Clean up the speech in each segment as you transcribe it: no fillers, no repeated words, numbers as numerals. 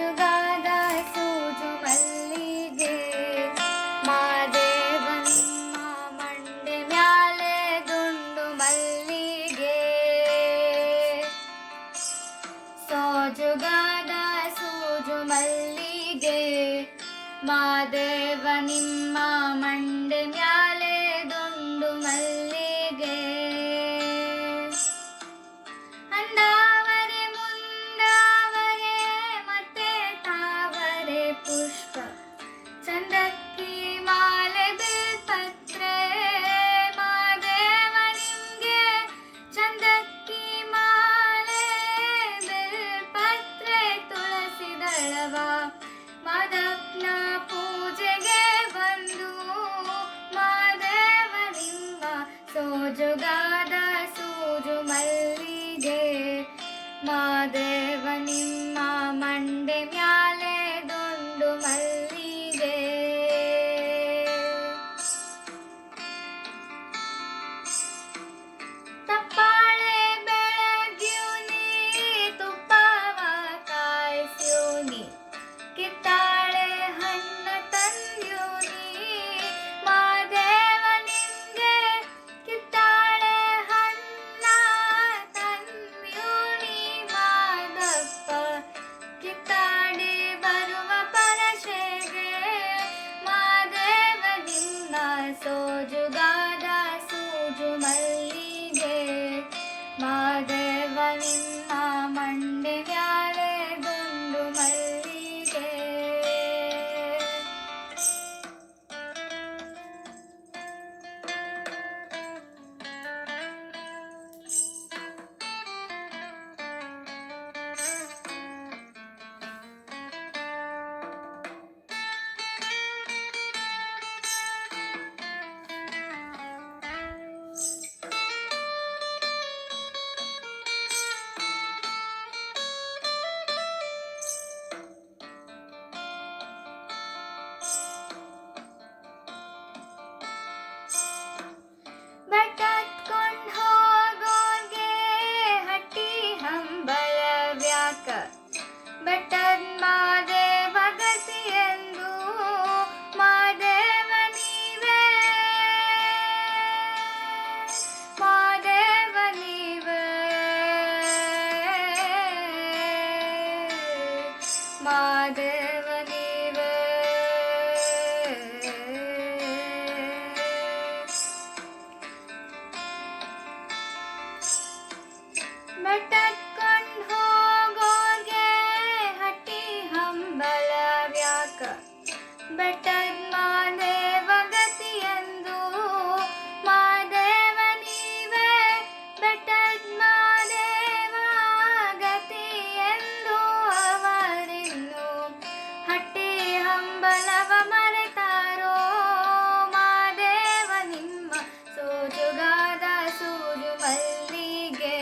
ಸೋಜುಗಾದ ಸೂಜು ಮಲ್ಲಿಗೆ ಮಾದೇವ ನಿಮ್ಮ ಮಂಡೆ ಮ್ಯಾಲೆ ದುಂಡು ಮಲ್ಲಿಗೆ ಸೋಜುಗಾದ ಸೂಜು ಮಲ್ಲಿಗೆ ಮಾದೇವ ನಿಮ್ಮ ಮಂಡೆ ಮ್ಯಾಲೆ ದುಂಡು ಮಲ್ಲಿಗೆ ಅಂದಾವರೆ ಮುಂದಾವರೆ ಮತ್ತೆ ತಾವರೆ ಪುಷ್ಪ ಚಂದಕ್ಕಿ ಮಾಲೆ ಬಿಲ್ಪತ್ರೆ ಮಾದೇವ ನಿಮ್ಗೆ ಚಂದಕ್ಕಿ ಮಾಲೆ ಬಿಲ್ಪತ್ರೆ ತುಳಸಿ ದಳವ ಮಾದಪ್ಪನ ಪೂಜೆಗೆ ಬಂದು ಮಾದೇವ ನಿಮ್ಮ ಸೋಜುಗಾದ ಸೂಜು ಮಲ್ಲಿಗೆ ಮಾದೇವ ನಿಮ್ಮ ಮಂಡೆ ಮ್ಯಾಲೆ ದುಂಡು ಮಲ್ಲಿಗೆ ತಪ್ಪಾಳೆ ಬೆಳಗ್ಯೂನಿ ತುಪ್ಪವ ಕಾಯಿಸ್ಯೂನಿ ಕಿತ್ತಾಳೆ ಹಣ್ಣ ತಂದ್ಯೂನಿ ಮಾದೇವ ನಿಮ್ಗೆ ಕಿತ್ತಾಳೆ ಹಣ್ಣ ತಂದ್ಯೂನಿ ಮಾದಪ್ಪ ಕಿತ್ತಾಡಿ ಬರುವ ಪರಶೆಗೆ ಮಾದೇವ ನಿಮ್ಮ ಸೋಜುಗಾದ ಸೂಜು ಮಲ್ಲಿಗೆ ಮಾದೇವ ನಿಮ್ಮ ಮಂಡೆ ಮ್ಯಾಲೆ ದುಂಡು ಮಲ್ಲಿಗೆ ಬೆಟ್ಟತ್ಕೊಂಡ್ ಹೋಗೋರ್ಗೆ ಹಟ್ಟಿ ಹಂಬಲವ್ಯಾಕ ಬೆಟ್ಟದ್ ಮಾದೇವ ಗತಿಯೆಂದು ಮಾದೇವ ನೀವೇ ಮಾದೇವ ನೀವೇ ಮಾದೇವ ನೀವೇ ಬೆಟ್ಟತ್ಕೊಂಡ್ ಹೋಗೋರ್ಗೆ ಹಟ್ಟಿ ಹಂಬಲವ್ಯಾಕ ಬೆಟ್ಟದ್ ಮಾದೇವ ಗತಿಯೆಂದು ಮಾದೇವ ನೀವೇ ಬೆಟ್ಟದ್ ಮಾದೇವ ಗತಿಯೆಂದು ಅವರಿನ್ನು ಹಟ್ಟಿ ಹಂಬಲವ ಮರೆತಾರೋ ಮಾದೇವ ನಿಮ್ಮ ಸೋಜುಗಾದ ಸೂಜು ಮಲ್ಲಿಗೆ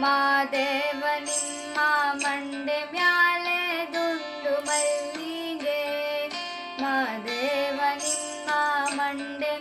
ಮಾದೇವ ನಿಮ್ಮ ಮಂಡೆ ಮ್ಯಾಲೆ ದುಂಡು ಮಲ್ಲಿಗೆ ಮಾದೇವ ನಿಮ್ಮ ಮಂಡೆ